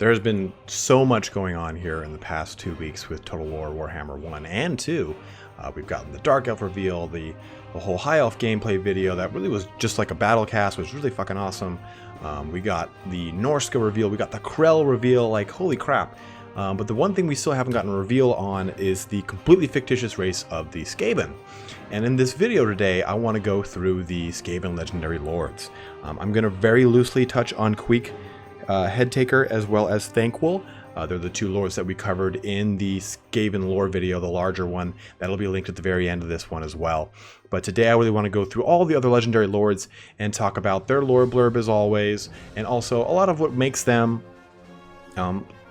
There's been so much going on here in the past 2 weeks with Total War Warhammer 1 and 2. We've gotten the Dark Elf reveal, the whole High Elf gameplay video that really was just like a battle cast, was really fucking awesome. We got the Norska reveal, we got the Krell reveal, like holy crap. But the one thing we still haven't gotten a reveal on is the completely fictitious race of the Skaven. And in this video today, I want to go through the Skaven Legendary Lords. I'm going to very loosely touch on Queek Headtaker as well as Thanquol. They're the two lords that we covered in the Skaven lore video, the larger one. That'll be linked at the very end of this one as well. But today I really want to go through all the other legendary lords and talk about their lore blurb as always, and also a lot of what makes them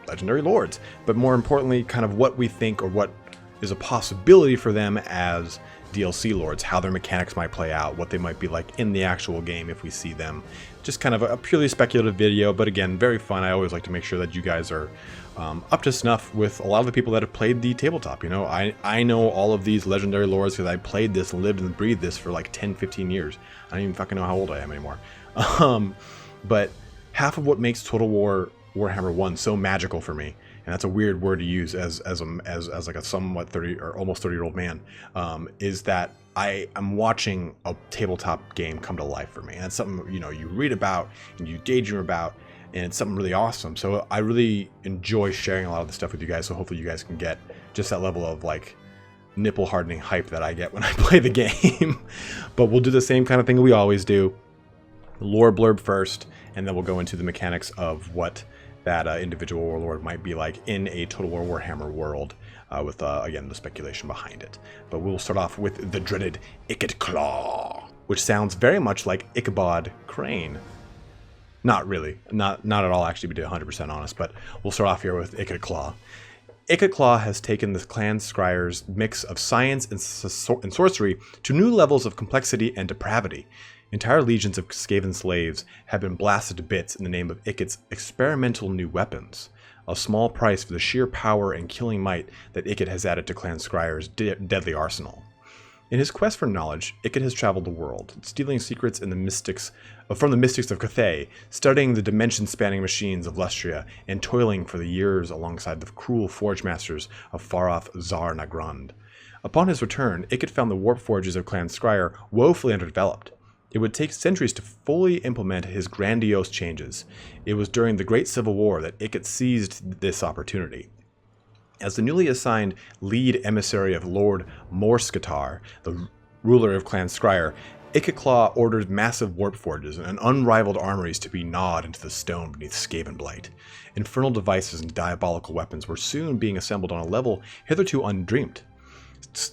legendary lords. But more importantly, kind of what we think or what is a possibility for them as DLC lords, how their mechanics might play out, what they might be like in the actual game if we see them. Just kind of a purely speculative video, but again, very fun. I always like to make sure that you guys are up to snuff with a lot of the people that have played the tabletop. You know, I know all of these legendary lords because I played this, lived and breathed this for like 10-15 years. I don't even fucking know how old I am anymore. But half of what makes Total War Warhammer 1 so magical for me, and that's a weird word to use as like a somewhat 30 or almost 30-year-old man, is that I am watching a tabletop game come to life for me. And that's something, you know, you read about and you daydream about, and it's something really awesome. So I really enjoy sharing a lot of the stuff with you guys, so hopefully you guys can get just that level of like nipple hardening hype that I get when I play the game. But we'll do the same kind of thing we always do. Lore blurb first, and then we'll go into the mechanics of what that individual warlord might be like in a Total War Warhammer world, with, again, the speculation behind it. But we'll start off with the dreaded Ikit Claw, which sounds very much like Ichabod Crane. Not really. Not at all, actually, to be 100% honest, but we'll start off here with Ikit Claw. Ikit Claw has taken the clan Skryre's mix of science and sorcery to new levels of complexity and depravity. Entire legions of Skaven slaves have been blasted to bits in the name of Ikit's experimental new weapons, a small price for the sheer power and killing might that Ikit has added to Clan Skryre's deadly arsenal. In his quest for knowledge, Ikit has traveled the world, stealing secrets from the mystics of Cathay, studying the dimension-spanning machines of Lustria, and toiling for the years alongside the cruel forge masters of far-off Tsar Nagrund. Upon his return, Ikit found the warp forges of Clan Skryre woefully underdeveloped. It would take centuries to fully implement his grandiose changes. It was during the Great Civil War that Ikit seized this opportunity. As the newly assigned lead emissary of Lord Morskatar, the ruler of Clan Skryre, Ikit Claw ordered massive warp forges and unrivaled armories to be gnawed into the stone beneath Skaven blight. Infernal devices and diabolical weapons were soon being assembled on a level hitherto undreamed.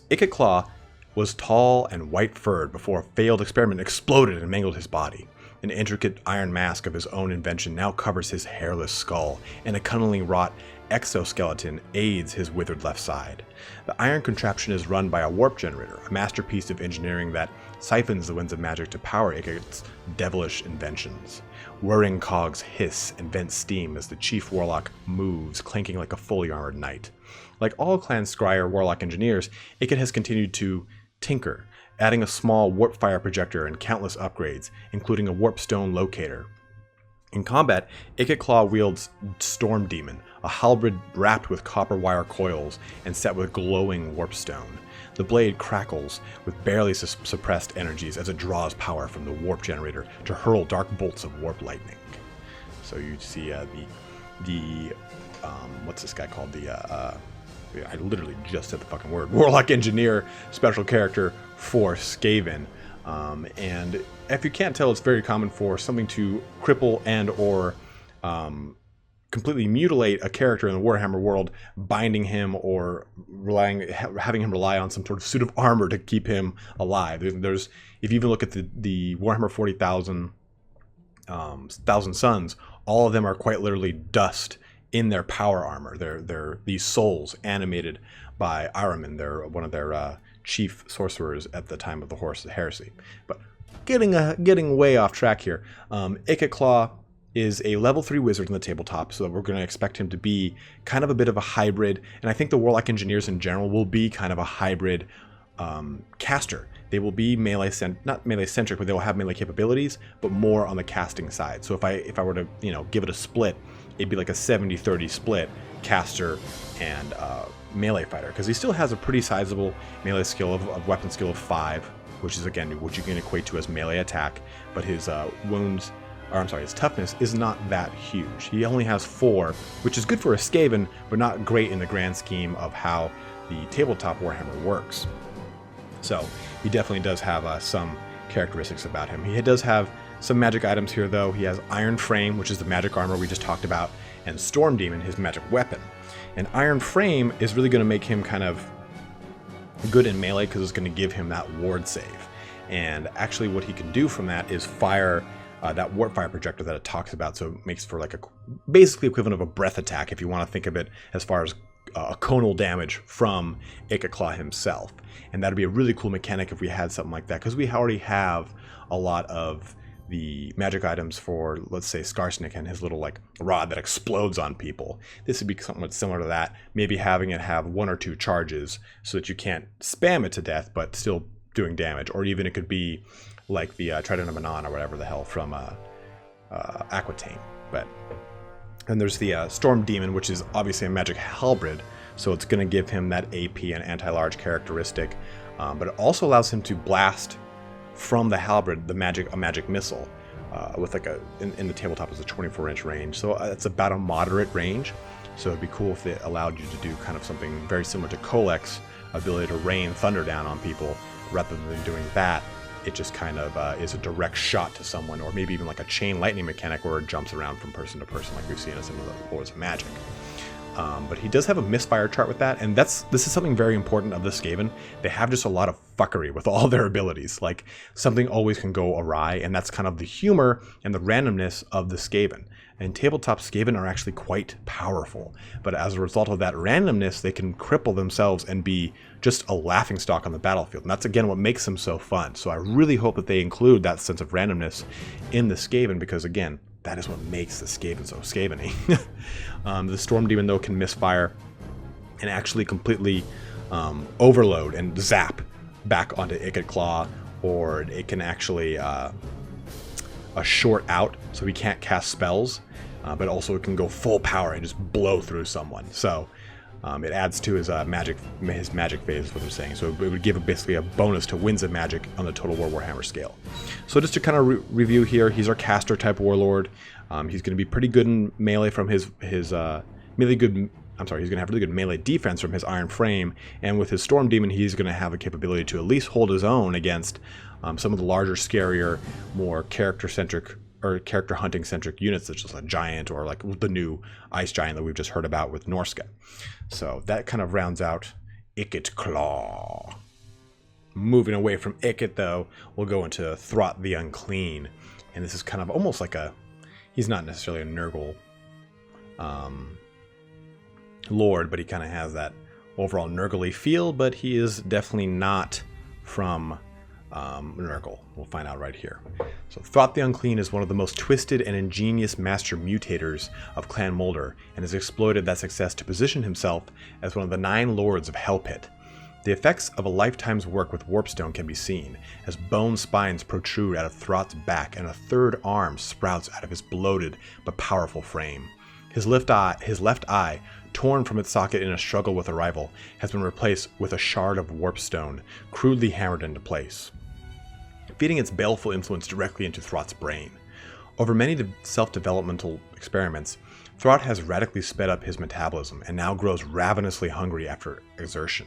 Ikit Claw was tall and white-furred before a failed experiment exploded and mangled his body. An intricate iron mask of his own invention now covers his hairless skull, and a cunningly wrought exoskeleton aids his withered left side. The iron contraption is run by a warp generator, a masterpiece of engineering that siphons the winds of magic to power Ikit's devilish inventions. Whirring cogs hiss and vent steam as the chief warlock moves, clanking like a fully armored knight. Like all Clan Skryre warlock engineers, Ikit has continued to tinker, adding a small warp fire projector and countless upgrades, including a warp stone locator. In combat, Ikit Claw wields Storm Demon, a halberd wrapped with copper wire coils and set with glowing warp stone. The blade crackles with barely suppressed energies as it draws power from the warp generator to hurl dark bolts of warp lightning. So you see what's this guy called? I literally just said the fucking word. Warlock Engineer special character for Skaven. And if you can't tell, it's very common for something to cripple and or completely mutilate a character in the Warhammer world, binding him or having him rely on some sort of suit of armor to keep him alive. There's if you even look at the Warhammer 40,000 Thousand Suns, all of them are quite literally dust in their power armor. They're these souls animated by Ahriman. They're one of their chief sorcerers at the time of the Horus Heresy. But getting way off track here. Ikit Claw is a level 3 wizard in the tabletop, so we're going to expect him to be kind of a bit of a hybrid, and I think the Warlock Engineers in general will be kind of a hybrid caster. They will be not melee centric, but they will have melee capabilities, but more on the casting side. So if I were to give it a split, it'd be like a 70-30 split caster and melee fighter, because he still has a pretty sizable melee skill of weapon skill of 5, which is again what you can equate to as melee attack, but his his toughness is not that huge. He only has 4, which is good for a Skaven, but not great in the grand scheme of how the tabletop Warhammer works. So he definitely does have some characteristics about him. He does have some magic items here, though. He has Iron Frame, which is the magic armor we just talked about, and Storm Demon, his magic weapon. And Iron Frame is really going to make him kind of good in melee because it's going to give him that ward save. And actually what he can do from that is fire that warp fire projector that it talks about, so it makes for like a basically equivalent of a breath attack if you want to think of it as far as a conal damage from Ikit Claw himself. And that'd be a really cool mechanic if we had something like that, because we already have a lot of the magic items for, let's say, Skarsnik and his little like rod that explodes on people. This would be somewhat similar to that, maybe having it have 1 or 2 charges so that you can't spam it to death but still doing damage. Or even it could be like the Trident of Manon or whatever the hell from Aquitaine. But and there's the Storm Demon, which is obviously a magic halberd, so it's going to give him that AP and anti-large characteristic, but it also allows him to blast from the halberd a magic missile with like in the tabletop is a 24-inch range, so it's about a moderate range. So it'd be cool if it allowed you to do kind of something very similar to Kolek's ability to rain thunder down on people. Rather than doing that, it just kind of is a direct shot to someone, or maybe even like a chain lightning mechanic where it jumps around from person to person like we've seen in some of the Lords of Magic. But he does have a misfire chart with that, and this is something very important of the Skaven. They have just a lot of fuckery with all their abilities. Like, something always can go awry, and that's kind of the humor and the randomness of the Skaven. And tabletop Skaven are actually quite powerful, but as a result of that randomness, they can cripple themselves and be just a laughingstock on the battlefield. And that's again what makes them so fun. So I really hope that they include that sense of randomness in the Skaven, because again, that is what makes the Skaven so Skaven-y. The Storm Demon, though, can misfire and actually completely overload and zap back onto Ikit Claw, or it can actually a short out, so he can't cast spells, but also it can go full power and just blow through someone. So it adds to his magic phase, is what they're saying. So it would give basically a bonus to Winds of Magic on the Total War Warhammer scale. So just to kind of review here, he's our caster type warlord. He's going to be pretty good in melee from his melee good. I'm sorry, he's going to have really good melee defense from his Iron Frame, and with his Storm Demon, he's going to have a capability to at least hold his own against some of the larger, scarier, more character-centric or character hunting-centric units, such as a giant or like the new ice giant that we've just heard about with Norska. So that kind of rounds out Ikit Claw. Moving away from Ikit, though, we'll go into Throt the Unclean, and this is kind of almost like he's not necessarily a Nurgle lord, but he kind of has that overall Nurgle-y feel, but he is definitely not from Nurgle. We'll find out right here. So Throt the Unclean is one of the most twisted and ingenious master mutators of Clan Moulder, and has exploited that success to position himself as one of the 9 lords of Hellpit. The effects of a lifetime's work with Warpstone can be seen, as bone spines protrude out of Throt's back and a third arm sprouts out of his bloated but powerful frame. His left eye, torn from its socket in a struggle with a rival, has been replaced with a shard of Warpstone, crudely hammered into place, feeding its baleful influence directly into Throt's brain. Over many self-developmental experiments, Throt has radically sped up his metabolism and now grows ravenously hungry after exertion.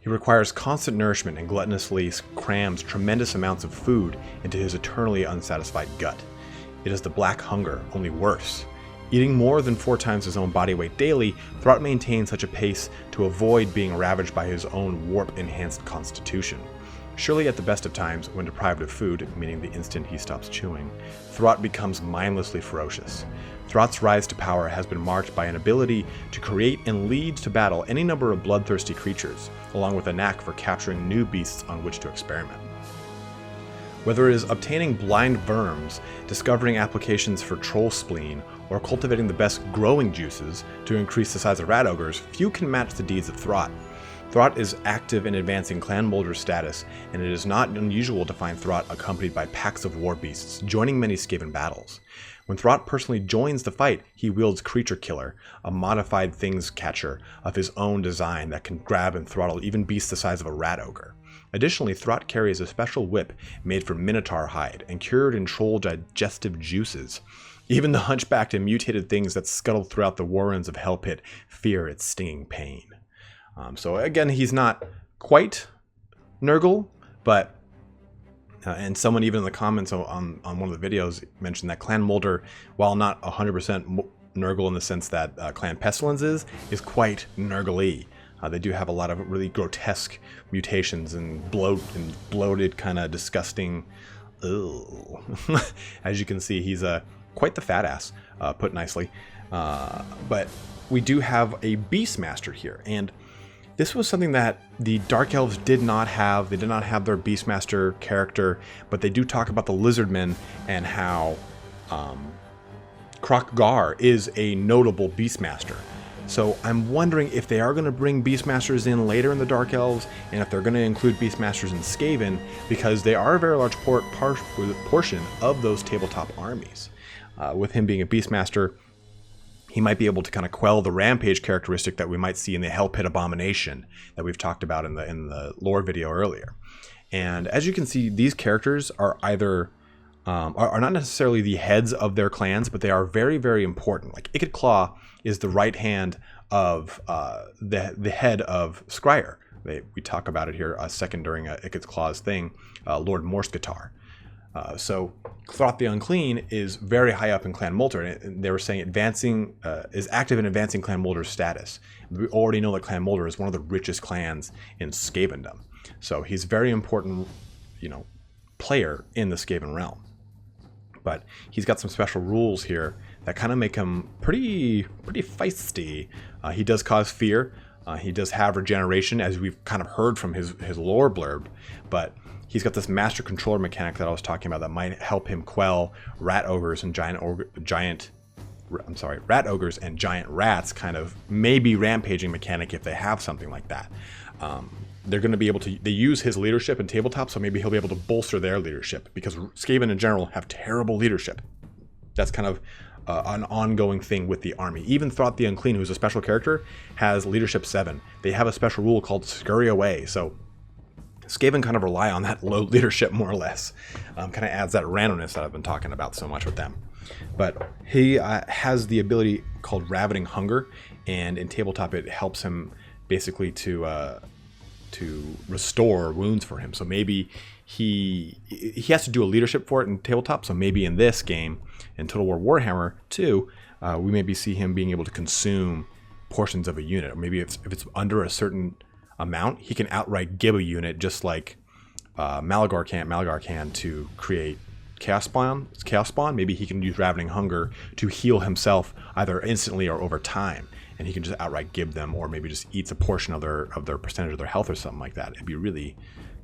He requires constant nourishment and gluttonously crams tremendous amounts of food into his eternally unsatisfied gut. It is the Black Hunger, only worse. Eating more than 4 times his own body weight daily, Throt maintains such a pace to avoid being ravaged by his own warp-enhanced constitution. Surely at the best of times, when deprived of food, meaning the instant he stops chewing, Throt becomes mindlessly ferocious. Throt's rise to power has been marked by an ability to create and lead to battle any number of bloodthirsty creatures, along with a knack for capturing new beasts on which to experiment. Whether it is obtaining blind verms, discovering applications for troll spleen, or cultivating the best growing juices to increase the size of rat ogres, few can match the deeds of Throt. Throt is active in advancing Clan Moulder's status, and it is not unusual to find Throt accompanied by packs of war beasts, joining many Skaven battles. When Throt personally joins the fight, he wields Creature Killer, a modified things catcher of his own design that can grab and throttle even beasts the size of a rat ogre. Additionally, Throt carries a special whip made from minotaur hide and cured in troll digestive juices. Even the hunchbacked and mutated things that scuttle throughout the warrens of Hellpit fear its stinging pain. So again, he's not quite Nurgle, but and someone even in the comments on one of the videos mentioned that Clan Moulder, while not 100% Nurgle in the sense that Clan Pestilence is quite Nurgle-y. They do have a lot of really grotesque mutations and bloated, kind of disgusting. As you can see, he's quite the fat ass, put nicely. But we do have a Beastmaster here, and this was something that the Dark Elves did not have. They did not have their Beastmaster character, but they do talk about the Lizardmen and how Kroq-Gar is a notable Beastmaster. So I'm wondering if they are going to bring Beastmasters in later in the Dark Elves, and if they're going to include Beastmasters in Skaven, because they are a very large portion of those tabletop armies. With him being a Beastmaster, he might be able to kind of quell the rampage characteristic that we might see in the Hellpit Abomination that we've talked about in the lore video earlier. And as you can see, these characters are either are not necessarily the heads of their clans, but they are very, very important. Like Ikit Claw is the right hand of the head of Skryre. We talk about it here a second during Ikit Claw's thing, Lord Morskatar. So Throt the Unclean is very high up in Clan Moulder, and they were saying is active in advancing Clan Moulder's status. We already know that Clan Moulder is one of the richest clans in Skavendom, so he's a very important, player in the Skaven realm. But he's got some special rules here that kind of make him pretty feisty. He does cause fear. He does have regeneration, as we've kind of heard from his lore blurb, but he's got this master controller mechanic that I was talking about that might help him quell rat ogres and giant rats, kind of maybe rampaging mechanic if they have something like that. They're going to be able to, they use his leadership in tabletop, so maybe he'll be able to bolster their leadership, because Skaven in general have terrible leadership. That's kind of an ongoing thing with the army. Even Throt the Unclean, who's a special character, has leadership 7. They have a special rule called Scurry Away, so Skaven kind of rely on that low leadership more or less. Kind of adds that randomness that I've been talking about so much with them. But he has the ability called Ravening Hunger, and in tabletop it helps him basically to restore wounds for him. So maybe he has to do a leadership for it in tabletop. So maybe in this game, in Total War Warhammer 2, we maybe see him being able to consume portions of a unit. Or maybe if it's under a certain amount, he can outright give a unit, just like Malagar can to create Chaos Spawn. Maybe he can use Ravening Hunger to heal himself either instantly or over time, and he can just outright give them, or maybe just eats a portion of their percentage of their health or something like that. It'd be really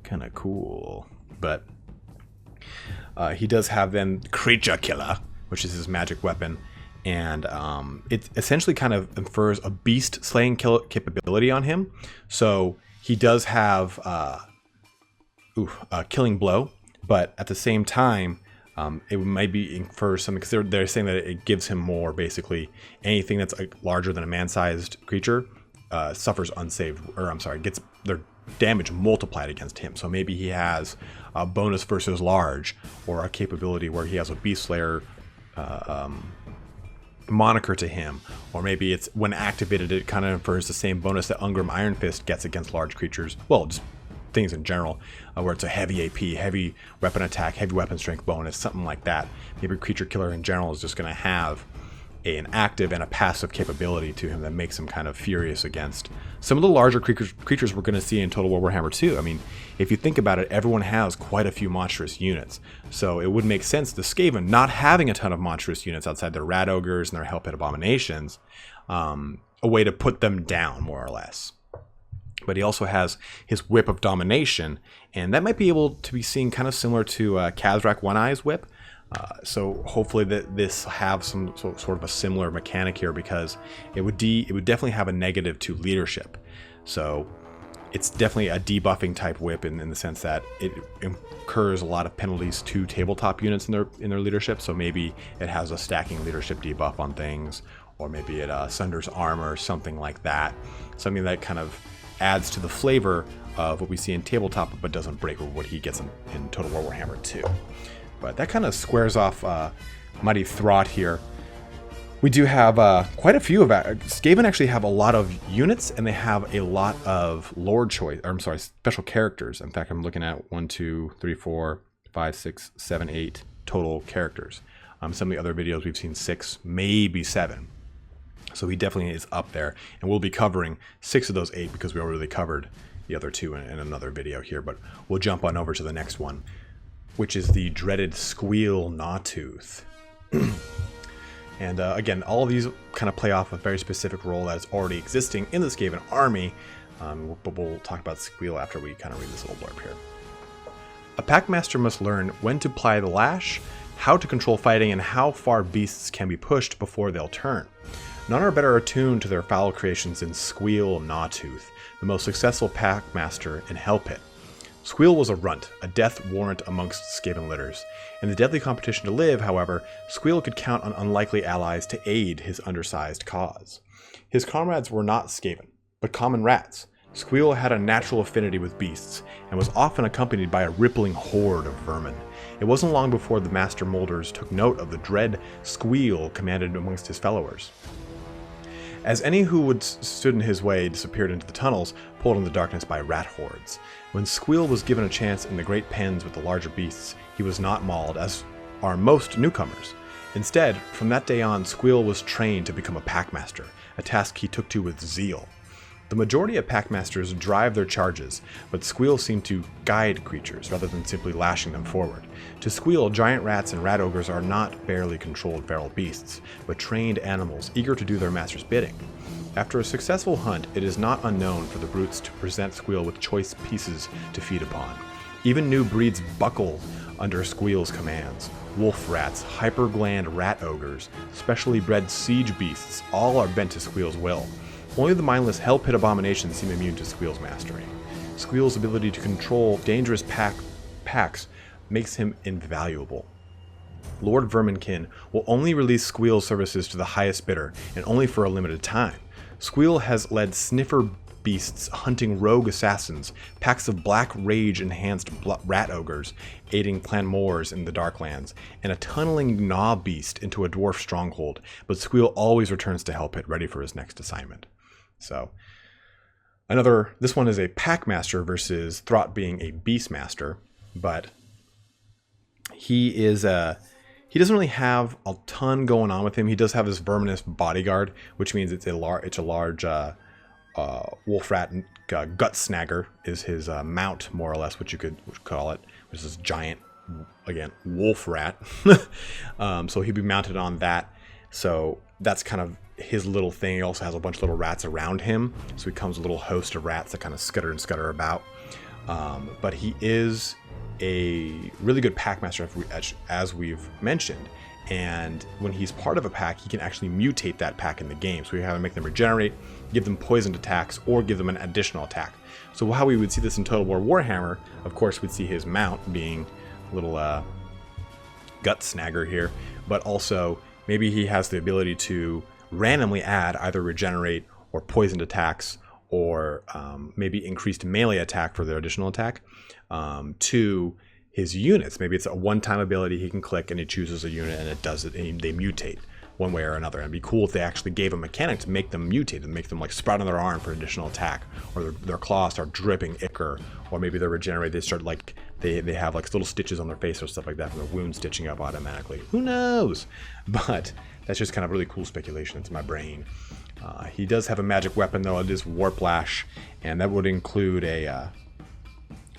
kind of cool. But he does have then Creature Killer, which is his magic weapon, and it essentially kind of infers a beast slaying capability on him. So he does have a killing blow, but at the same time, it might be infers something, because they're saying that it gives him more. Basically, anything that's larger than a man-sized creature suffers gets their damage multiplied against him. So maybe he has a bonus versus large, or a capability where he has a beast slayer moniker to him, or maybe it's when activated it kind of infers the same bonus that Ungrim Iron Fist gets against large creatures. Well, just things in general, where it's a heavy AP, heavy weapon attack, heavy weapon strength bonus, something like that. Maybe Creature Killer in general is just going to have an active and a passive capability to him that makes him kind of furious against some of the larger creatures we're going to see in Total War Warhammer 2. I mean, if you think about it, everyone has quite a few monstrous units, so it would make sense the Skaven not having a ton of monstrous units outside their rat ogres and their Hellpit Abominations, a way to put them down more or less. But he also has his Whip of Domination, and that might be able to be seen kind of similar to Khazrak One-Eye's Whip. So hopefully this have some sort of a similar mechanic here, because it would definitely have a negative to leadership. So It's definitely a debuffing type whip in the sense that it incurs a lot of penalties to tabletop units in their leadership. So maybe it has a stacking leadership debuff on things, or maybe it sunders armor, something like that. Something that kind of adds to the flavor of what we see in tabletop, but doesn't break what he gets in Total War Warhammer 2. But that kind of squares off Mighty Throt here. We do have quite a few of that. Skaven actually have a lot of units, and they have a lot of special characters. In fact, I'm looking at 1, 2, 3, 4, 5, 6, 7, 8 total characters. Some of the other videos we've seen 6, maybe 7. So he definitely is up there, and we'll be covering 6 of those 8 because we already covered the other 2 in another video here. But we'll jump on over to the next one, which is the dreaded Skweel Gnawtooth. And again, all of these kind of play off a very specific role that is already existing in the Skaven Army, but we'll talk about Skweel after we kind of read this little blurb here. A Packmaster must learn when to ply the lash, how to control fighting, and how far beasts can be pushed before they'll turn. None are better attuned to their foul creations than Skweel Gnawtooth, the most successful Packmaster in Hellpit. Skweel was a runt, a death warrant amongst Skaven litters. In the deadly competition to live, however, Skweel could count on unlikely allies to aid his undersized cause. His comrades were not Skaven, but common rats. Skweel had a natural affinity with beasts, and was often accompanied by a rippling horde of vermin. It wasn't long before the Master Molders took note of the dread Skweel commanded amongst his followers. As any who would stood in his way disappeared into the tunnels, pulled in the darkness by rat hordes. When Skweel was given a chance in the great pens with the larger beasts, he was not mauled, as are most newcomers. Instead, from that day on, Skweel was trained to become a Packmaster, a task he took to with zeal. The majority of Packmasters drive their charges, but Skweel seemed to guide creatures rather than simply lashing them forward. To Skweel, giant rats and rat ogres are not barely controlled feral beasts, but trained animals eager to do their master's bidding. After a successful hunt, it is not unknown for the brutes to present Skweel with choice pieces to feed upon. Even new breeds buckle under Skweel's commands. Wolf rats, hypergland rat ogres, specially bred siege beasts, all are bent to Skweel's will. Only the mindless hell-pit abominations seem immune to Skweel's mastery. Skweel's ability to control dangerous packs makes him invaluable. Lord Verminkin will only release Skweel's services to the highest bidder, and only for a limited time. Skweel has led sniffer beasts hunting rogue assassins, packs of black rage-enhanced rat ogres aiding clan Moors in the Darklands, and a tunneling gnaw beast into a dwarf stronghold, but Skweel always returns to Hellpit ready for his next assignment. So, this one is a Packmaster versus Throt being a Beastmaster, but he doesn't really have a ton going on with him. He does have his verminous bodyguard, which means it's a large wolf rat gut snagger is his mount, more or less, what you could call it, which is this giant, again, wolf rat. So he'd be mounted on that. So that's kind of his little thing. He also has a bunch of little rats around him, so he comes with a little host of rats that kind of scutter about. But he is a really good Packmaster, as we've mentioned. And when he's part of a pack, he can actually mutate that pack in the game. So we have to make them regenerate, give them poisoned attacks, or give them an additional attack. So how we would see this in Total War Warhammer, of course, we'd see his mount being a little gut snagger here, but also maybe he has the ability to randomly add either regenerate or poisoned attacks, or maybe increased melee attack for their additional attack to his units. Maybe it's a one-time ability he can click and he chooses a unit and it does it, and they mutate one way or another. And it'd be cool if they actually gave a mechanic to make them mutate and make them like sprout on their arm for additional attack, or their claws start dripping ichor, or maybe they're regenerated, they start like they have like little stitches on their face or stuff like that from their wound stitching up automatically. Who knows? But that's just kind of really cool speculation into my brain. He does have a magic weapon though. It is Warp Lash, and that would include a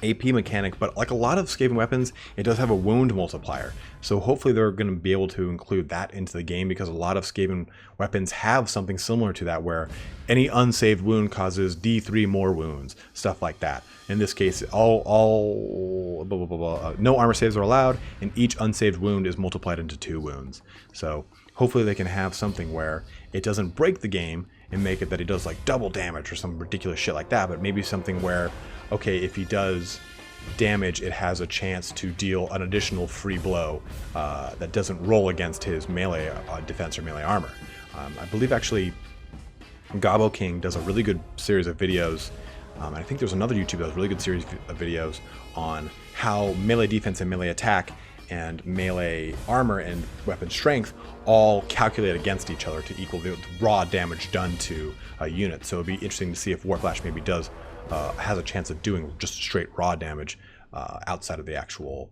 AP mechanic, but like a lot of Skaven weapons, it does have a wound multiplier. So hopefully they're going to be able to include that into the game, because a lot of Skaven weapons have something similar to that, where any unsaved wound causes D3 more wounds, stuff like that. In this case, no armor saves are allowed, and each unsaved wound is multiplied into 2 wounds. So hopefully they can have something where it doesn't break the game and make it that he does like double damage or some ridiculous shit like that, but maybe something where, okay, if he does damage, it has a chance to deal an additional free blow that doesn't roll against his melee defense or melee armor. I believe actually Gobbo King does a really good series of videos. I think there's another YouTuber that does a really good series of videos on how melee defense and melee attack and melee armor and weapon strength all calculate against each other to equal the raw damage done to a unit. So it'd be interesting to see if Warflash maybe has a chance of doing just straight raw damage outside of the actual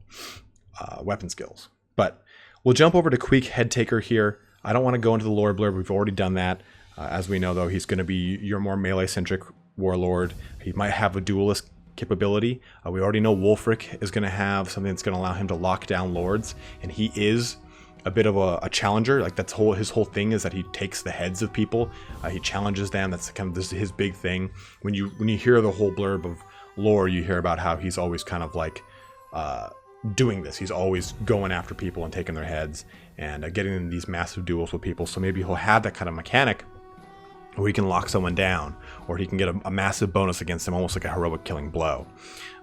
weapon skills. But we'll jump over to Queek Headtaker here. I don't want to go into the lore blurb. We've already done that. As we know, though, he's going to be your more melee-centric warlord. He might have a duelist capability. We already know Wulfric is going to have something that's going to allow him to lock down lords, and he is a bit of a challenger. Like that's his whole thing is that he takes the heads of people. He challenges them. That's kind of his big thing. When you hear the whole blurb of lore, you hear about how he's always kind of like doing this. He's always going after people and taking their heads and getting in these massive duels with people. So maybe he'll have that kind of mechanic where he can lock someone down, or he can get a massive bonus against them, almost like a heroic killing blow.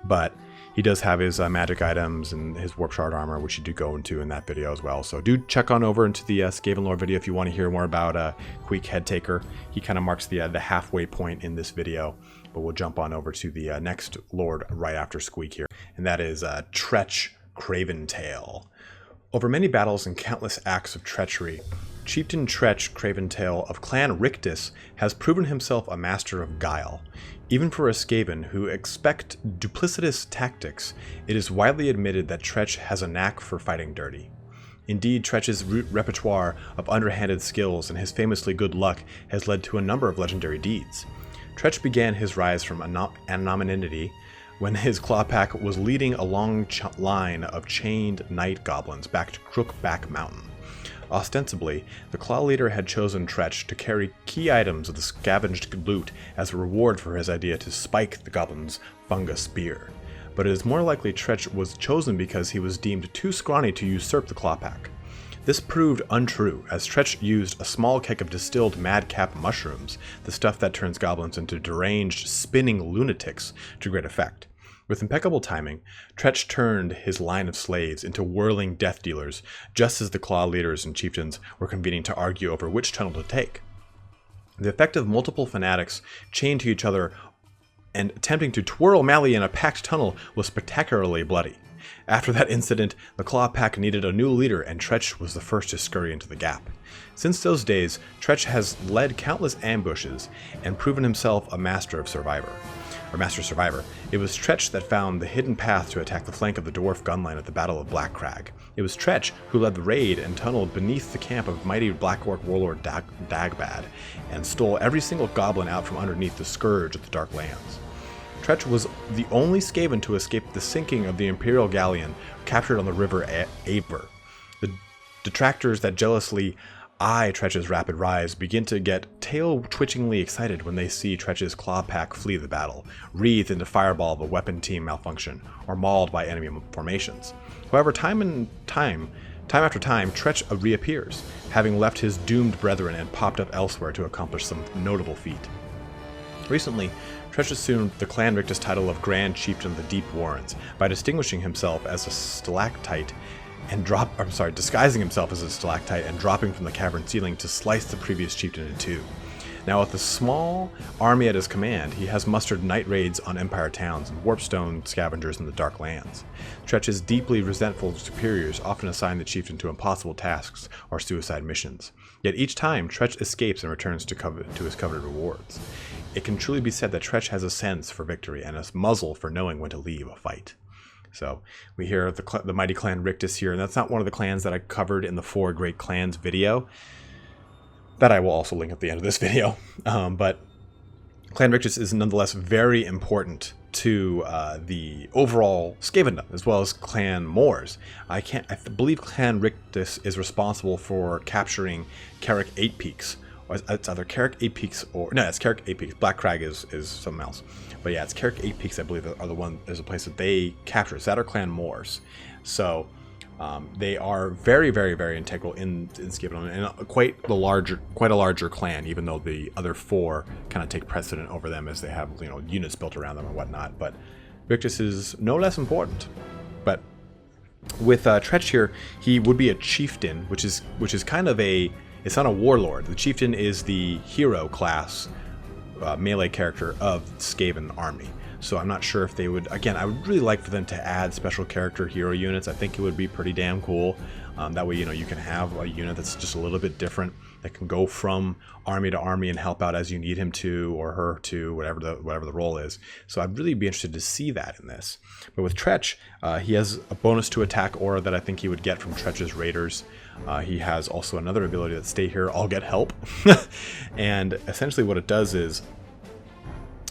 But he does have his magic items and his warp shard armor, which you do go into in that video as well. So do check on over into the Skaven Lore video if you want to hear more about Queek Headtaker. He kind of marks the halfway point in this video, but we'll jump on over to the next lord right after Squeak here, and that is Tretch Craventail. Over many battles and countless acts of treachery, Chieftain Tretch Craventail of Clan Rictus has proven himself a master of guile. Even for a Skaven who expect duplicitous tactics, it is widely admitted that Tretch has a knack for fighting dirty. Indeed, Tretch's repertoire of underhanded skills and his famously good luck has led to a number of legendary deeds. Tretch began his rise from anonymity when his claw pack was leading a long line of chained night goblins back to Crookback Mountain. Ostensibly, the Claw leader had chosen Tretch to carry key items of the scavenged loot as a reward for his idea to spike the goblin's fungus spear. But it is more likely Tretch was chosen because he was deemed too scrawny to usurp the Claw pack. This proved untrue, as Tretch used a small keg of distilled madcap mushrooms, the stuff that turns goblins into deranged, spinning lunatics, to great effect. With impeccable timing, Tretch turned his line of slaves into whirling death dealers, just as the Claw leaders and chieftains were convening to argue over which tunnel to take. The effect of multiple fanatics chained to each other and attempting to twirl Mally in a packed tunnel was spectacularly bloody. After that incident, the Claw pack needed a new leader, and Tretch was the first to scurry into the gap. Since those days, Tretch has led countless ambushes and proven himself a master survivor. It was Tretch that found the hidden path to attack the flank of the dwarf gunline at the Battle of Black Crag. It was Tretch who led the raid and tunneled beneath the camp of mighty Black Orc warlord Dagbad, and stole every single goblin out from underneath the scourge of the Dark Lands. Tretch was the only Skaven to escape the sinking of the Imperial Galleon captured on the river Aver. The detractors that jealously eye Tretch's rapid rise begin to get tail-twitchingly excited when they see Tretch's claw pack flee the battle, wreathed into fireball of a weapon team malfunction, or mauled by enemy formations. However, time after time, Tretch reappears, having left his doomed brethren and popped up elsewhere to accomplish some notable feat. Recently, Tretch assumed the Clan Rictus title of Grand Chieftain of the Deep Warrens by distinguishing himself as a stalactite and disguising himself as a stalactite and dropping from the cavern ceiling to slice the previous chieftain in two. Now, with a small army at his command, he has mustered night raids on Empire towns and warpstone scavengers in the Dark Lands. Tretch's deeply resentful superiors often assign the chieftain to impossible tasks or suicide missions. Yet each time, Tretch escapes and returns to his coveted rewards. It can truly be said that Tretch has a sense for victory and a muzzle for knowing when to leave a fight. So we hear the mighty Clan Rictus here, and that's not one of the clans that I covered in the 4 Great Clans video, that I will also link at the end of this video. But Clan Rictus is nonetheless very important to the overall Skavendom, as well as Clan Moors. I believe Clan Rictus is responsible for capturing Carrick 8 Peaks. It's either Carrick 8 Peaks or... No, it's Carrick 8 Peaks. Black Crag is something else. But yeah, it's Carrick 8 Peaks, I believe, is a place that they capture. It's that or Clan Moors. So They are very, very, very integral in Skavendom, and quite a larger clan, even though the other 4 kind of take precedent over them as they have, you know, units built around them and whatnot. But Victus is no less important. But with Tretch here, he would be a chieftain, which is kind of it's not a warlord. The chieftain is the hero class melee character of Skaven Army. So I'm not sure if they would, again, I would really like for them to add special character hero units. I think it would be pretty damn cool. That way, you know, you can have a unit that's just a little bit different, that can go from army to army and help out as you need him to, or her to, whatever the role is. So I'd really be interested to see that in this. But with Tretch, he has a bonus to attack aura that I think he would get from Tretch's Raiders. He has also another ability that stay here, I'll get help. And essentially what it does is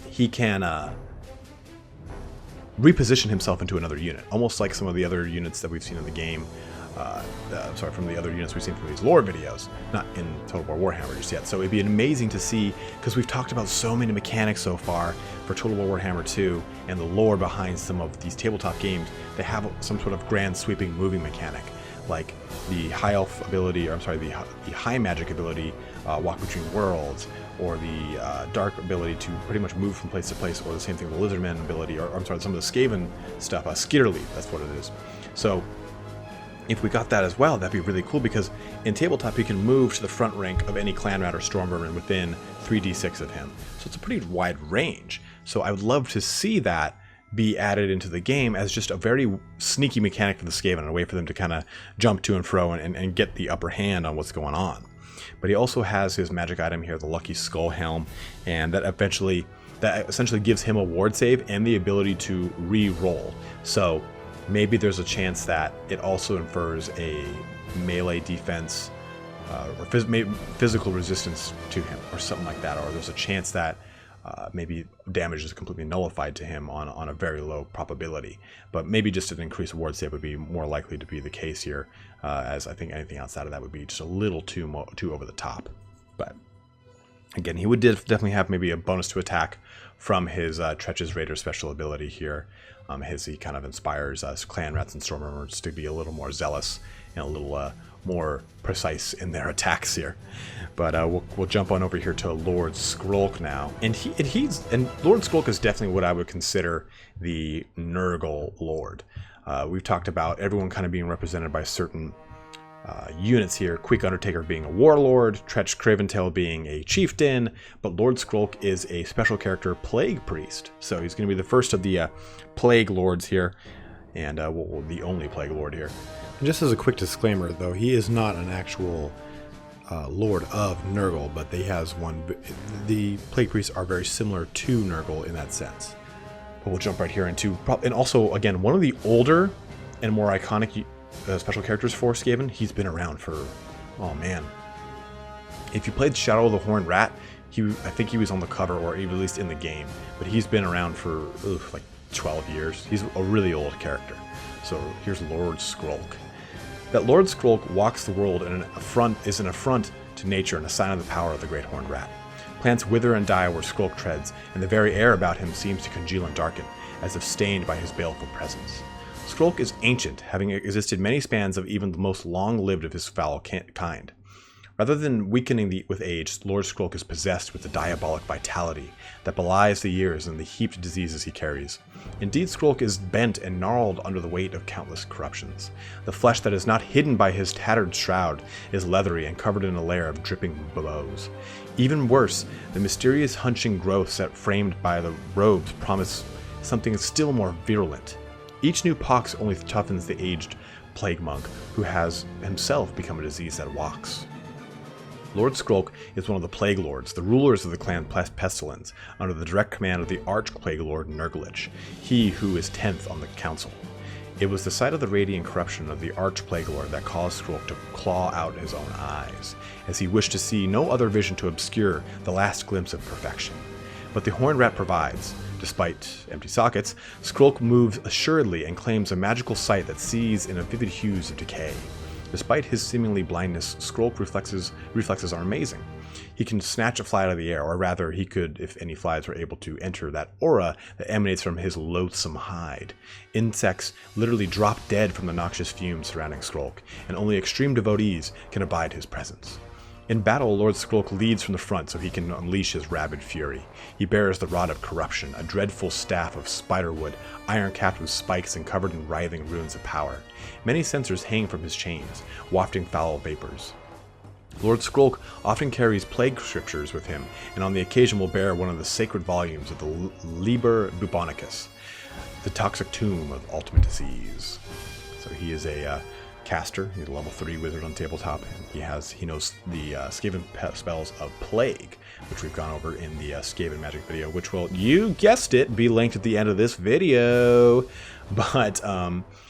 he can reposition himself into another unit, almost like some of the other units that we've seen in the game. From the other units we've seen from these lore videos, not in Total War Warhammer just yet. So it'd be amazing to see, because we've talked about so many mechanics so far for Total War Warhammer 2 and the lore behind some of these tabletop games. They have some sort of grand sweeping moving mechanic, like the high elf ability, or I'm sorry, the high magic ability, walk between worlds, or the dark ability to pretty much move from place to place, or the same thing with the Lizardman ability, or I'm sorry, some of the Skaven stuff, Skitter Leap, that's what it is. So if we got that as well, that'd be really cool, because in tabletop you can move to the front rank of any clan rat or storm vermin within 3d6 of him. So it's a pretty wide range. So I would love to see that be added into the game as just a very sneaky mechanic for the Skaven, and a way for them to kind of jump to and fro and get the upper hand on what's going on. But he also has his magic item here, the Lucky Skull Helm, and that essentially gives him a ward save and the ability to re-roll. So maybe there's a chance that it also infers a melee defense or physical resistance to him, or something like that. Or there's a chance that maybe damage is completely nullified to him on a very low probability. But maybe just an increased ward save would be more likely to be the case here, as I think anything outside of that would be just a little too over the top. But again, he would definitely have maybe a bonus to attack from his Tretch's Raider special ability here. He kind of inspires clan rats and stormrunners to be a little more zealous and a little more precise in their attacks here. But we'll jump on over here to Lord Skrolk now, and Lord Skrolk is definitely what I would consider the Nurgle Lord. We've talked about everyone kind of being represented by certain units here. Queek Headtaker being a warlord, Tretch Craventail being a chieftain, but Lord Skrolk is a special character plague priest. So he's going to be the first of the plague lords here, and the only plague lord here. And just as a quick disclaimer, though, he is not an actual lord of Nurgle, but he has one. The plague priests are very similar to Nurgle in that sense. But we'll jump right here into, and also again, one of the older and more iconic special characters for Skaven. He's been around for, oh man, if you played Shadow of the Horned Rat, I think he was on the cover, or at least in the game, but he's been around for like 12 years. He's a really old character. So here's Lord Skrolk. That Lord Skrolk walks the world and is an affront to nature and a sign of the power of the great horned rat. Plants wither and die where Skrolk treads, and the very air about him seems to congeal and darken, as if stained by his baleful presence. Skrolk is ancient, having existed many spans of even the most long-lived of his foul kind. Rather than weakening with age, Lord Skrolk is possessed with the diabolic vitality that belies the years and the heaped diseases he carries. Indeed, Skrolk is bent and gnarled under the weight of countless corruptions. The flesh that is not hidden by his tattered shroud is leathery and covered in a layer of dripping blows. Even worse, the mysterious hunching growths that framed by the robes promise something still more virulent. Each new pox only toughens the aged plague monk, who has himself become a disease that walks. Lord Skrolk is one of the Plague Lords, the rulers of the clan Pestilence, under the direct command of the Arch-Plague Lord Nurglich, he who is 10th on the council. It was the sight of the radiant corruption of the Arch-Plague Lord that caused Skrolk to claw out his own eyes, as he wished to see no other vision to obscure the last glimpse of perfection. But the Horned Rat provides. Despite empty sockets, Skrolk moves assuredly and claims a magical sight that sees in a vivid hues of decay. Despite his seemingly blindness, Skrolk reflexes are amazing. He can snatch a fly out of the air, or rather, he could if any flies were able to enter that aura that emanates from his loathsome hide. Insects literally drop dead from the noxious fumes surrounding Skrolk, and only extreme devotees can abide his presence. In battle, Lord Skrolk leads from the front so he can unleash his rabid fury. He bears the Rod of Corruption, a dreadful staff of spiderwood, iron-capped with spikes and covered in writhing runes of power. Many censers hang from his chains, wafting foul vapors. Lord Skrolk often carries plague scriptures with him, and on the occasion will bear one of the sacred volumes of the Liber Bubonicus, the toxic tomb of ultimate disease. So he is a caster. He's a level 3 wizard on tabletop, and he knows the Skaven spells of Plague, which we've gone over in the Skaven magic video, which will, you guessed it, be linked at the end of this video. But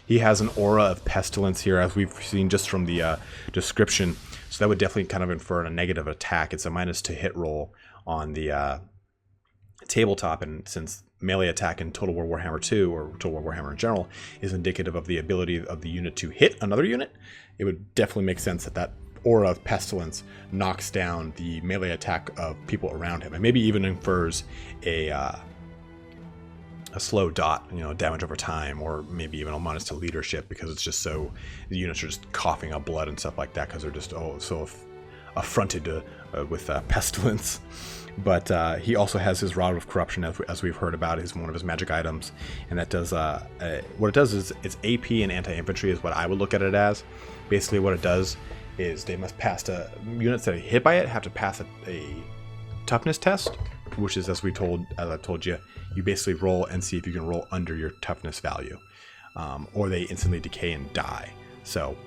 he has an aura of pestilence here, as we've seen just from the description. So that would definitely kind of infer a negative attack. It's a -2 hit roll on the tabletop, and since melee attack in Total War Warhammer 2, or Total War Warhammer in general, is indicative of the ability of the unit to hit another unit, it would definitely make sense that that aura of pestilence knocks down the melee attack of people around him, and maybe even infers a slow dot, damage over time, or maybe even a minus to leadership, because it's just so, the units are just coughing up blood and stuff like that, because they're just so affronted with pestilence. But he also has his Rod of Corruption, as we've heard about, is one of his magic items, and that does what it does is it's AP and anti-infantry is what I would look at it as. Basically, what it does is they must pass units that are hit by it have to pass a toughness test, which is, as I told you, you basically roll and see if you can roll under your toughness value, or they instantly decay and die. So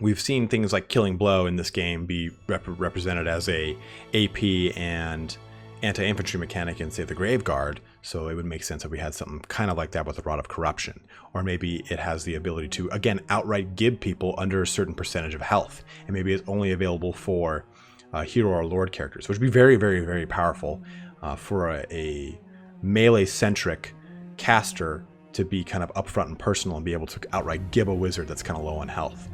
we've seen things like Killing Blow in this game be represented as a AP and anti-infantry mechanic in, say, the Graveguard, so it would make sense if we had something kind of like that with the Rod of Corruption. Or maybe it has the ability to, again, outright give people under a certain percentage of health, and maybe it's only available for hero or lord characters, which would be very, very, very powerful for a melee-centric caster to be kind of upfront and personal and be able to outright give a wizard that's kind of low on health.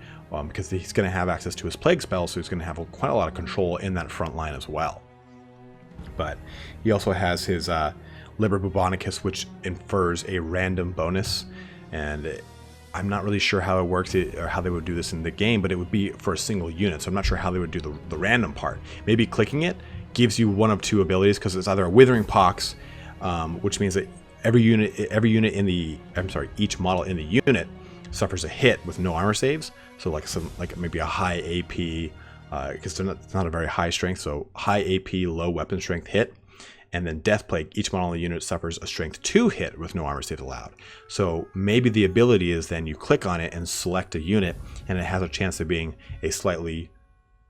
Because he's going to have access to his plague spell, so he's going to have quite a lot of control in that front line as well. But he also has his Liber Bubonicus, which infers a random bonus, and I'm not really sure how it works or how they would do this in the game, but it would be for a single unit, so I'm not sure how they would do the random part. Maybe clicking it gives you one of two abilities, because it's either a Withering Pox, which means that each model in the unit suffers a hit with no armor saves. So like maybe a high AP, because it's not a very high strength, so high AP, low weapon strength hit. And then Death Plague, each model in the unit suffers a strength 2 hit with no armor saves allowed. So maybe the ability is then you click on it and select a unit, and it has a chance of being a slightly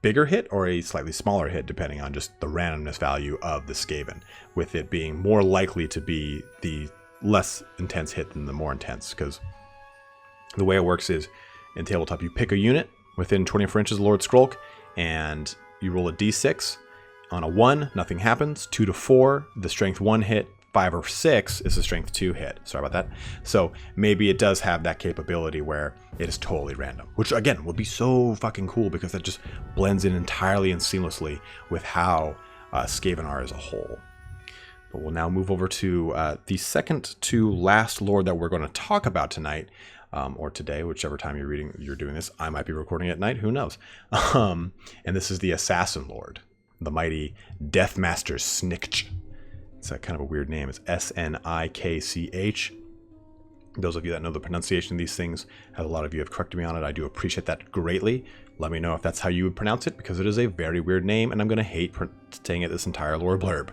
bigger hit or a slightly smaller hit, depending on just the randomness value of the Skaven, with it being more likely to be the less intense hit than the more intense. Because the way it works is, in tabletop, you pick a unit within 24 inches of Lord Skrolk, and you roll a d6. On a 1, nothing happens. 2 to 4, the strength 1 hit. 5 or 6 is the strength 2 hit. Sorry about that. So maybe it does have that capability where it is totally random, which again would be so fucking cool, because that just blends in entirely and seamlessly with how Skaven are as a whole. But we'll now move over to the second to last lord that we're going to talk about tonight. Or today, whichever time you're doing this. I might be recording at night, who knows? And this is the Assassin Lord, the mighty Deathmaster Snikch. It's kind of a weird name. It's Snikch. Those of you that know the pronunciation of these things, as a lot of you have corrected me on it, I do appreciate that greatly. Let me know if that's how you would pronounce it, because it is a very weird name, and I'm going to hate saying it this entire lore blurb.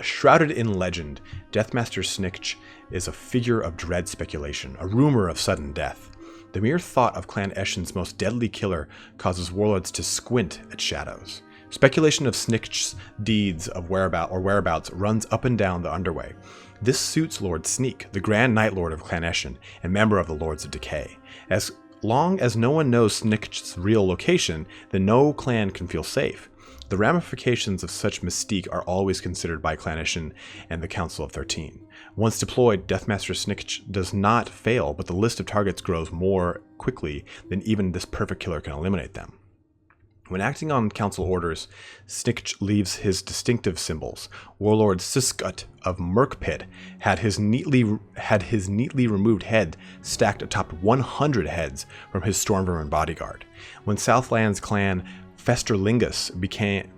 Shrouded in legend, Deathmaster Snikch is a figure of dread speculation, a rumor of sudden death. The mere thought of Clan Eshin's most deadly killer causes warlords to squint at shadows. Speculation of Snikch's deeds of whereabouts runs up and down the underway. This suits Lord Sneak, the Grand Night Lord of Clan Eshin and member of the Lords of Decay. As long as no one knows Snikch's real location, then no clan can feel safe. The ramifications of such mystique are always considered by Clanician and the Council of 13. Once deployed, Deathmaster Snikch does not fail, but the list of targets grows more quickly than even this perfect killer can eliminate them. When acting on council orders, Snikch leaves his distinctive symbols. Warlord Siskut of Merkpit had his neatly removed head stacked atop 100 heads from his Stormvermin bodyguard. When Southland's clan Festerlingus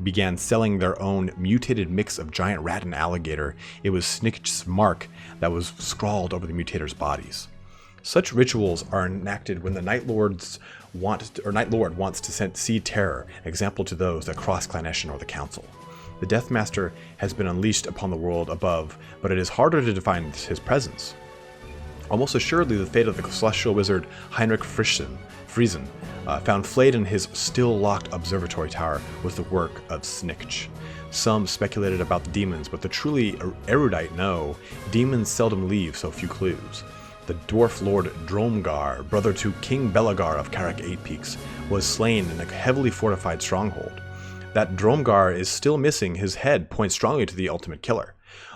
began selling their own mutated mix of giant rat and alligator, it was Snikch's mark that was scrawled over the mutators' bodies. Such rituals are enacted when the Night Lord wants to seed terror, example to those that cross Claneshon or the Council. The Deathmaster has been unleashed upon the world above, but it is harder to define his presence. Almost assuredly, the fate of the celestial wizard Heinrich Friesen, found flayed in his still-locked observatory tower, was the work of Snikch. Some speculated about the demons, but the truly erudite know demons seldom leave so few clues. The dwarf lord Dromgar, brother to King Belagar of Karak 8 Peaks, was slain in a heavily fortified stronghold. That Dromgar is still missing, his head points strongly to the ultimate killer.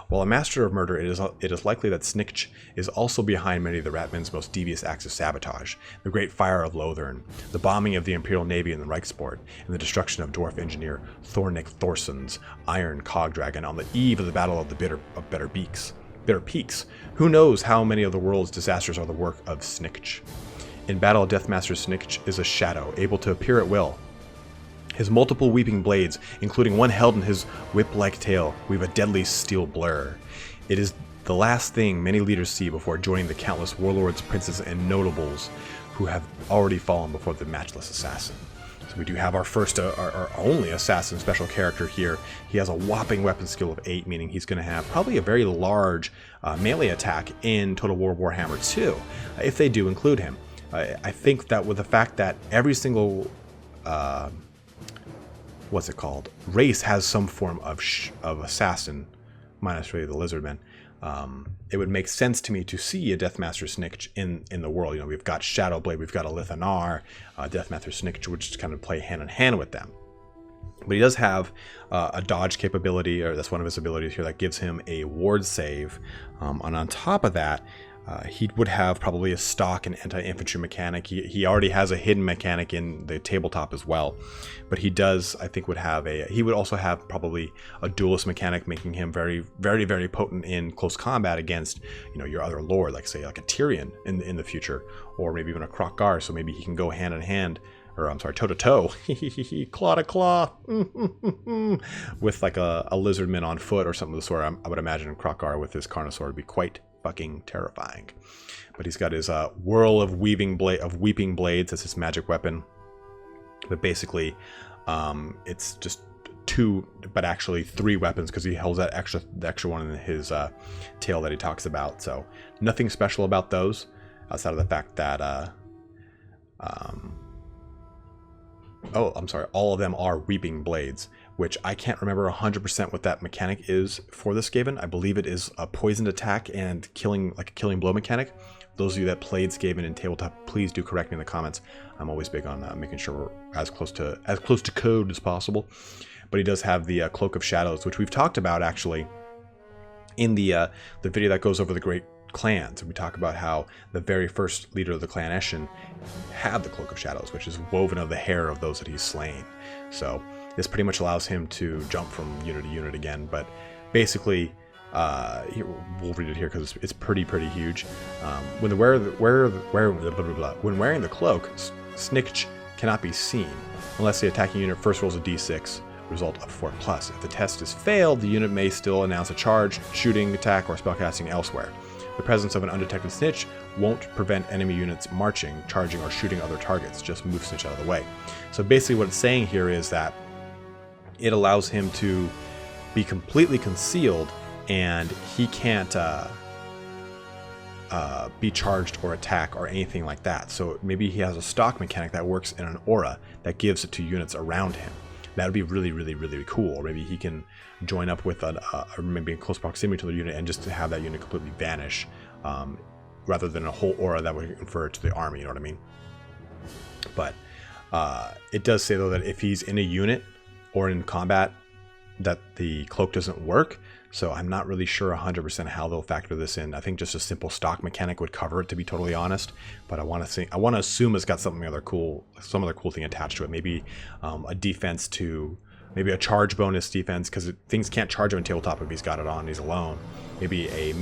While a master of murder, it is likely that Snikch is also behind many of the Ratmen's most devious acts of sabotage: the Great Fire of Lothern, the bombing of the Imperial Navy in the Reichsport, and the destruction of dwarf engineer Thornik Thorson's Iron Cog Dragon on the eve of the Battle of the Bitter Peaks. Who knows how many of the world's disasters are the work of Snikch? In battle, Deathmaster Snikch is a shadow, able to appear at will. His multiple weeping blades, including one held in his whip-like tail, weave a deadly steel blur. It is the last thing many leaders see before joining the countless warlords, princes, and notables who have already fallen before the matchless assassin. So we do have our first, our only assassin special character here. He has a whopping weapon skill of 8, meaning he's going to have probably a very large melee attack in Total War Warhammer 2, if they do include him. I think that with the fact that every single race has some form of assassin, minus really the lizardmen. It would make sense to me to see a Deathmaster Snikch in the world. You know, we've got Shadowblade, we've got a Lithanar, Deathmaster Snikch, which just kind of play hand in hand with them. But he does have a dodge capability, or that's one of his abilities here, that gives him a ward save. And on top of that, he would have probably a stock and anti-infantry mechanic. He already has a hidden mechanic in the tabletop as well, but he does, I think, he would also have probably a duelist mechanic, making him very, very, very potent in close combat against, you know, your other lord, like say like a Tyrion in the future, or maybe even a Kroq-Gar. So maybe he can go hand in hand, or I'm sorry, toe to toe, claw to claw, with like a lizardman on foot or something of the sort. I would imagine Kroq-Gar with his Carnosaur would be quite fucking terrifying. But he's got his whirl of weeping blades as his magic weapon. But basically, it's just 2, but actually 3 weapons, because he holds the extra one in his tail that he talks about. So nothing special about those, outside of the fact that all of them are weeping blades, which I can't remember 100% what that mechanic is for the Skaven. I believe it is a poisoned attack and killing blow mechanic. Those of you that played Skaven in tabletop, please do correct me in the comments. I'm always big on making sure we're as close to code as possible. But he does have the Cloak of Shadows, which we've talked about actually in the video that goes over the Great Clans. And we talk about how the very first leader of the Clan Eshin had the Cloak of Shadows, which is woven of the hair of those that he's slain. So this pretty much allows him to jump from unit to unit again. But basically, we'll read it here because it's pretty huge. When wearing the cloak, Snikch cannot be seen unless the attacking unit first rolls a d6, result of 4+. If the test is failed, the unit may still announce a charge, shooting, attack, or spellcasting elsewhere. The presence of an undetected Snikch won't prevent enemy units marching, charging, or shooting other targets. Just move Snikch out of the way. So basically what it's saying here is that it allows him to be completely concealed, and he can't be charged or attack or anything like that. So maybe he has a stock mechanic that works in an aura that gives it to units around him. That would be really cool. Or maybe he can join up with maybe in close proximity to the unit and just to have that unit completely vanish, rather than a whole aura that would confer to the army. You know what I mean? But it does say though that if he's in a unit or in combat that the cloak doesn't work. So I'm not really sure 100% how they'll factor this in. I think just a simple stock mechanic would cover it, to be totally honest. But I want to assume it's got some other cool thing attached to it. Maybe a defense to, maybe a charge bonus defense, because things can't charge him in tabletop if he's got it on, he's alone. Maybe a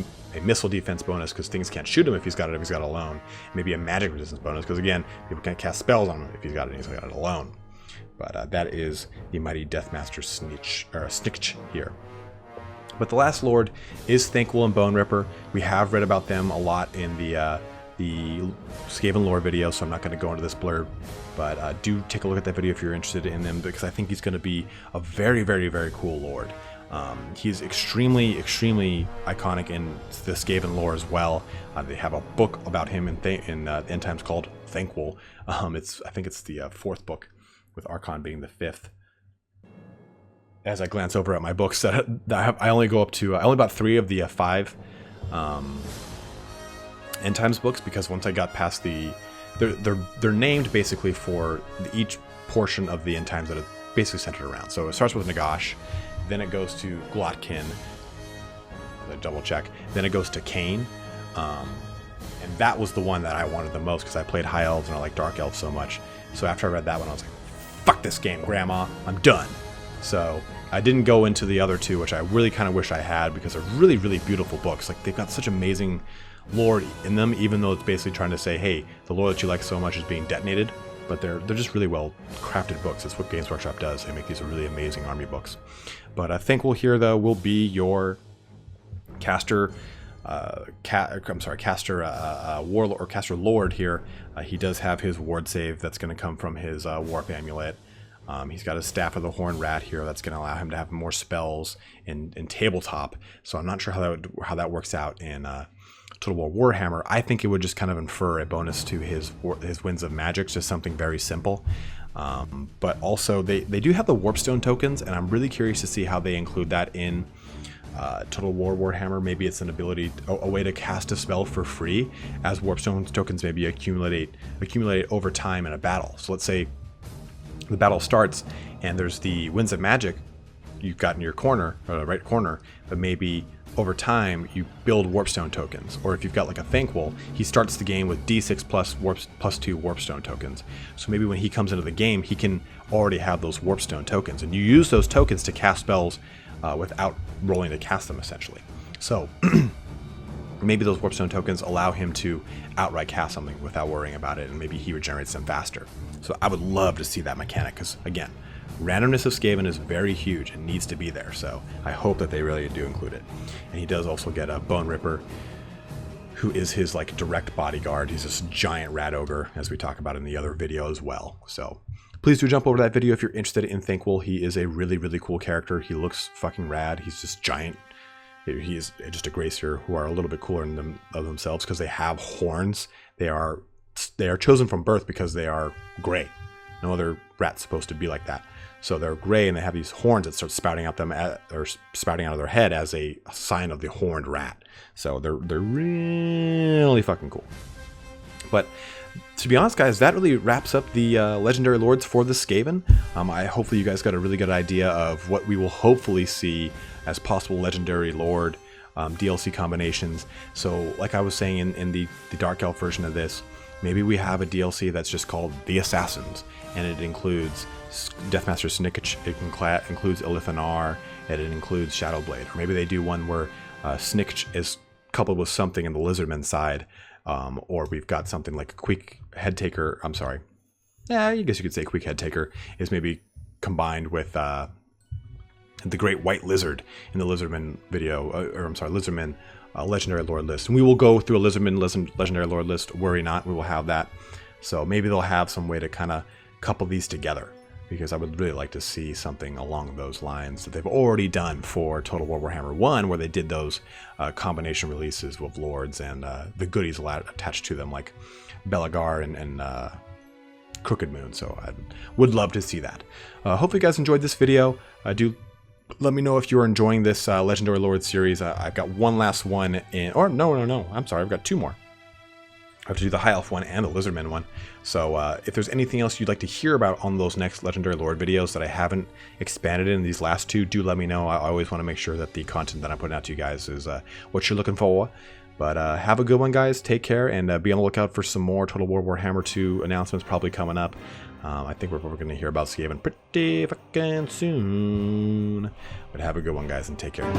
missile defense bonus because things can't shoot him if he's got it alone. Maybe a magic resistance bonus because, again, people can't cast spells on him if he's got it alone. But that is the mighty Deathmaster Snikch here. But the last lord is Thanquol and Bone Ripper. We have read about them a lot in the Skaven Lore video, so I'm not going to go into this blurb. But do take a look at that video if you're interested in them, because I think he's going to be a very, very, very cool lord. He's extremely, extremely iconic in the Skaven lore as well. They have a book about him in End Times called Thanquol. I think it's the 4th book, with Archon being the 5th. As I glance over at my books, that I only go up to, I only bought 3 of the 5 End Times books, because once I got past they're named basically for each portion of the End Times that it's basically centered around. So it starts with Nagash, then it goes to Glotkin, double check, then it goes to Cain, and that was the one that I wanted the most because I played High Elves and I like Dark Elves so much. So after I read that one, I was like, fuck this game, Grandma, I'm done. So I didn't go into the other 2, which I really kind of wish I had, because they're really, really beautiful books. Like, they've got such amazing lore in them, even though it's basically trying to say, hey, the lore that you like so much is being detonated. But they're just really well crafted books. That's what Games Workshop does. They make these really amazing army books. But I think here though will be your caster, warlord or caster lord here. He does have his ward save that's going to come from his warp amulet. He's got his Staff of the Horned Rat here that's going to allow him to have more spells in tabletop. So I'm not sure how that works out in Total War Warhammer. I think it would just kind of infer a bonus to his Winds of Magic, just something very simple. But also they do have the Warpstone tokens, and I'm really curious to see how they include that in Total War Warhammer. Maybe it's an ability, a way to cast a spell for free as Warpstone tokens maybe accumulate over time in a battle. So let's say the battle starts and there's the Winds of Magic you've got in your corner, right corner, but maybe over time you build Warpstone tokens. Or if you've got like a Thanquol, he starts the game with D6 plus 2 Warpstone tokens. So maybe when he comes into the game, he can already have those Warpstone tokens, and you use those tokens to cast spells without rolling to cast them, essentially. So maybe those Warpstone tokens allow him to outright cast something without worrying about it, and maybe he regenerates them faster. So I would love to see that mechanic, because again, randomness of Skaven is very huge and needs to be there, so I hope that they really do include it. And he does also get a Bone Ripper, who is his like direct bodyguard. He's this giant rat ogre, as we talk about in the other video as well. So please do jump over to that video if you're interested in Thanquol. He is a really, really cool character. He looks fucking rad. He's just giant. He is just a Gracer who are a little bit cooler of themselves because they have horns. They are chosen from birth because they are gray. No other rat's supposed to be like that. So they're gray, and they have these horns that start spouting out of their head as a sign of the horned rat. So they're really fucking cool. But to be honest, guys, that really wraps up the legendary lords for the Skaven. Hopefully you guys got a really good idea of what we will hopefully see as possible legendary lord DLC combinations. So like I was saying in the Dark Elf version of this, maybe we have a DLC that's just called The Assassins, and it includes Deathmaster Snikch, it includes Ilithanar, and it includes Shadowblade. Or maybe they do one where Snikch is coupled with something in the Lizardman side, or we've got something like a Queek Headtaker. I'm sorry. Yeah, I guess you could say Queek Headtaker is maybe combined with the Great White Lizard in the Lizardman video, Lizardman Legendary Lord list. And we will go through a Lizardman Legendary Lord list. Worry not, we will have that. So maybe they'll have some way to kind of couple these together, because I would really like to see something along those lines that they've already done for Total War Warhammer 1, where they did those combination releases with lords and the goodies attached to them, like Belagar and Crooked Moon. So I would love to see that. Hopefully you guys enjoyed this video. Do let me know if you're enjoying this Legendary Lord series. I've got one last one in, or no, I'm sorry, I've got 2 more. I have to do the High Elf one and the Lizardman one. So if there's anything else you'd like to hear about on those next Legendary Lord videos that I haven't expanded in these last two, do let me know. I always want to make sure that the content that I'm putting out to you guys is what you're looking for. But have a good one, guys. Take care, and be on the lookout for some more Total War Warhammer 2 announcements probably coming up. I think we're probably going to hear about Skaven pretty fucking soon. But have a good one, guys, and take care.